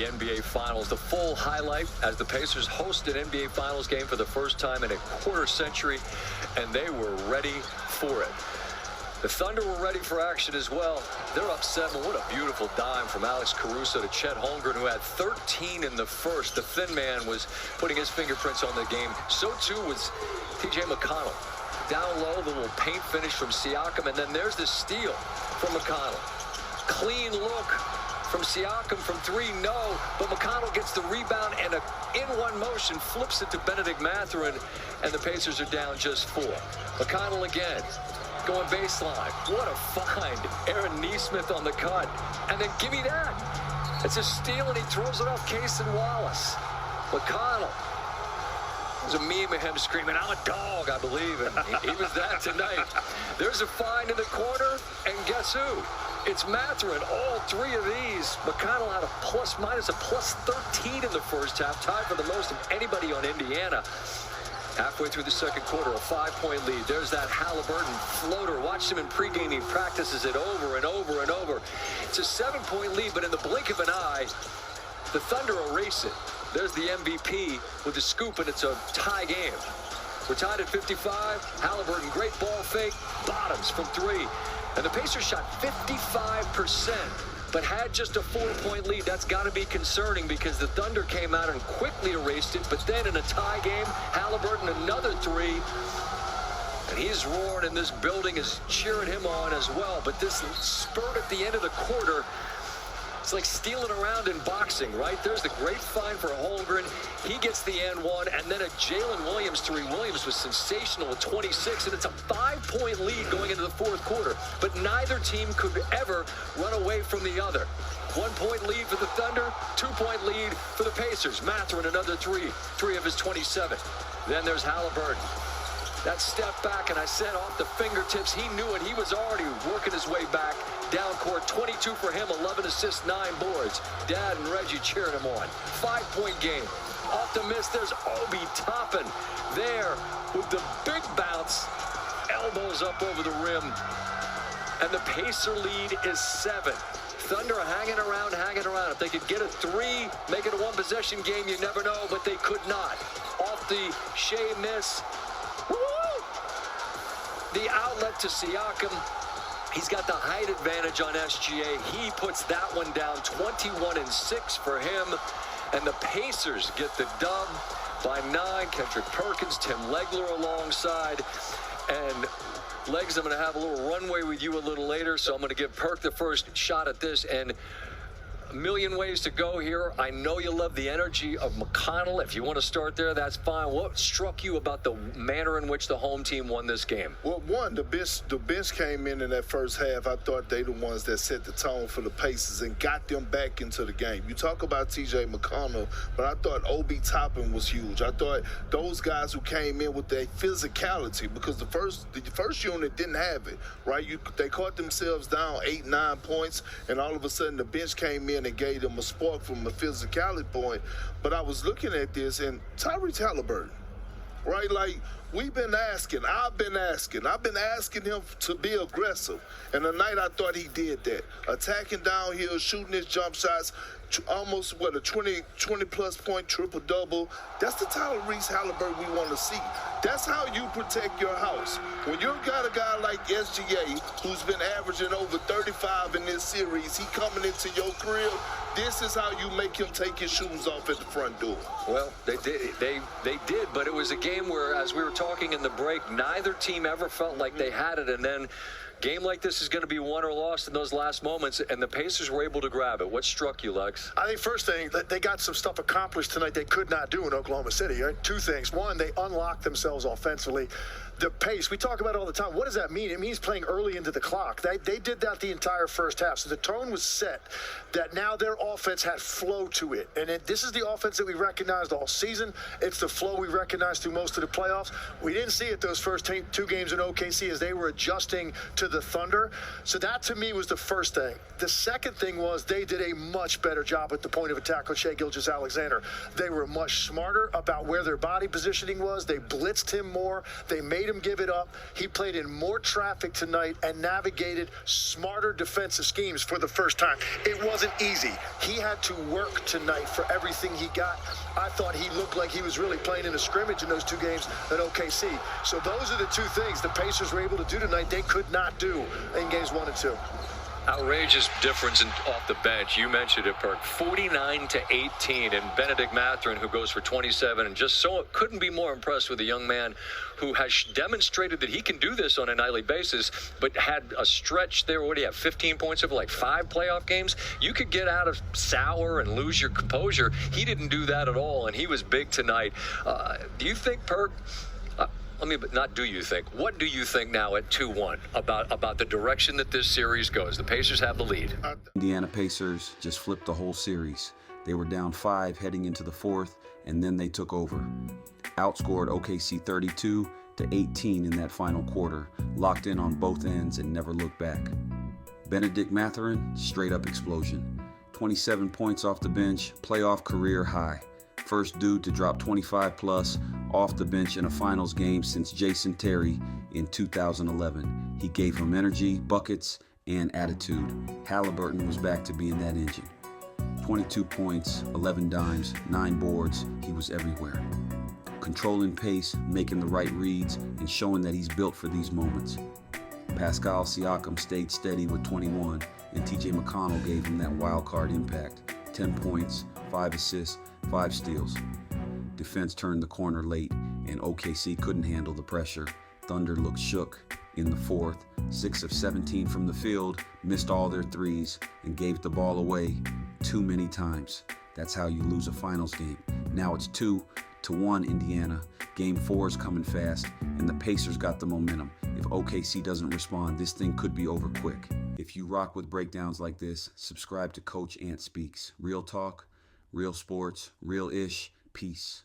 The NBA Finals, the full highlight as the Pacers host an NBA Finals game for the first time in a quarter century, and they were ready for it. The Thunder were ready for action as well. They're up 7. What a beautiful dime from Alex Caruso to Chet Holmgren, who had 13 in the first. The thin man was putting his fingerprints on the game. So too was T.J. McConnell. Down low, the little paint finish from Siakam, and then there's the steal from McConnell. Clean look from Siakam from 3, no, but McConnell gets the rebound and in one motion flips it to Benedict Mathurin, and the Pacers are down just 4. McConnell again, going baseline. What a find. Aaron Nesmith on the cut, and then give me that. It's a steal, and he throws it off Cason Wallace. McConnell. There's a meme of him screaming, "I'm a dog," I believe, and he was that tonight. There's a find in the corner, and guess who? It's Mathurin. All 3 of these. McConnell had a plus 13 in the first half, tied for the most of anybody on Indiana. Halfway through the second quarter, a 5-point lead. There's that Haliburton floater. Watched him in pregame. He practices it over and over and over. It's a 7-point lead, but in the blink of an eye, the Thunder erase it. There's the MVP with the scoop, and it's a tie game. We're tied at 55. Haliburton, great ball fake. Bottoms from 3. And the Pacers shot 55%, but had just a 4-point lead. That's got to be concerning because the Thunder came out and quickly erased it. But then in a tie game, Haliburton another 3. And he's roaring, and this building is cheering him on as well. But this spurt at the end of the quarter, it's like stealing around in boxing, right? There's the great find for Holmgren. He gets the and 1, and then a Jalen Williams 3. Williams was sensational with 26, and it's a 5-point lead going into the fourth quarter. But neither team could ever run away from the other. 1-point lead for the Thunder, 2-point lead for the Pacers. Mathurin another 3 of his 27. Then there's Haliburton. That step back, and I said off the fingertips, he knew it. He was already working his way back. Down court, 22 for him, 11 assists, 9 boards. Dad and Reggie cheering him on. 5-point game. Off the miss, there's Obi Toppin there with the big bounce. Elbows up over the rim. And the Pacer lead is 7. Thunder hanging around. If they could get a 3, make it a 1-possession game, you never know, but they could not. Off the Shea miss. The outlet to Siakam. He's got the height advantage on SGA. He puts that one down, 21-6 for him. And the Pacers get the dub by 9. Kendrick Perkins, Tim Legler alongside. And Legs, I'm going to have a little runway with you a little later, so I'm going to give Perk the first shot at this. And a million ways to go here. I know you love the energy of McConnell. If you want to start there, that's fine. What struck you about the manner in which the home team won this game? Well, one, the bench came in that first half. I thought they the ones that set the tone for the Pacers and got them back into the game. You talk about T.J. McConnell, but I thought Obi Toppin was huge. I thought those guys who came in with their physicality, because the first unit didn't have it, right? They caught themselves down 8-9 points, and all of a sudden the bench came in and gave them a spark from a physicality point. But I was looking at this, and Tyrese Haliburton, right? Like, I've been asking him to be aggressive. And tonight I thought he did that. Attacking downhill, shooting his jump shots, almost, a 20-plus point triple-double. That's the Tyrese Haliburton we want to see. That's how you protect your house. When you've got a guy like SGA, who's been averaging over 35 in this series, he coming into your crib, this is how you make him take his shoes off at the front door. Well, they did, but it was a game where, as we were talking in the break, neither team ever felt like they had it, and then game like this is going to be won or lost in those last moments, and the Pacers were able to grab it. What struck you, Lex? I think first thing, they got some stuff accomplished tonight they could not do in Oklahoma City. Right? 2 things. One, they unlocked themselves offensively. The pace, we talk about it all the time. What does that mean? It means playing early into the clock. They did that the entire first half. So the tone was set that now their offense had flow to it. And this is the offense that we recognized all season. It's the flow we recognized through most of the playoffs. We didn't see it those first 2 games in OKC as they were adjusting to the Thunder. So that, to me, was the first thing. The second thing was they did a much better job at the point of attack with Shai Gilgeous-Alexander. They were much smarter about where their body positioning was. They blitzed him more. They made him give it up. He played in more traffic tonight and navigated smarter defensive schemes for the first time. It wasn't easy. He had to work tonight for everything he got. I thought he looked like he was really playing in a scrimmage in those two games at OKC. So those are the two things the Pacers were able to do tonight they could not do in games 1 and 2. Outrageous difference off the bench. You mentioned it, Perk. 49-18, and Benedict Mathurin, who goes for 27, and just so couldn't be more impressed with a young man who has demonstrated that he can do this on a nightly basis, but had a stretch there. What do you have, 15 points over like 5 playoff games? You could get out of sour and lose your composure. He didn't do that at all, and he was big tonight. Do you think, Perk, what do you think now at 2-1 about the direction that this series goes? The Pacers have the lead. Indiana Pacers just flipped the whole series. They were down 5 heading into the fourth, and then they took over. Outscored OKC 32-18 in that final quarter, locked in on both ends and never looked back. Benedict Mathurin, straight up explosion. 27 points off the bench, playoff career high. First dude to drop 25 plus off the bench in a finals game since Jason Terry in 2011. He gave him energy, buckets, and attitude. Haliburton was back to being that engine. 22 points, 11 dimes, 9 boards. He was everywhere. Controlling pace, making the right reads, and showing that he's built for these moments. Pascal Siakam stayed steady with 21, and TJ McConnell gave him that wild card impact. 10 points, 5 assists, 5 steals. Defense turned the corner late, and OKC couldn't handle the pressure. Thunder looked shook in the fourth. 6 of 17 from the field, missed all their threes, and gave the ball away too many times. That's how you lose a finals game. Now it's 2-1 Indiana. Game 4 is coming fast, and the Pacers got the momentum. If OKC doesn't respond, this thing could be over quick. If you rock with breakdowns like this, subscribe to Coach Ant Speaks. Real talk, real sports, real-ish. Peace.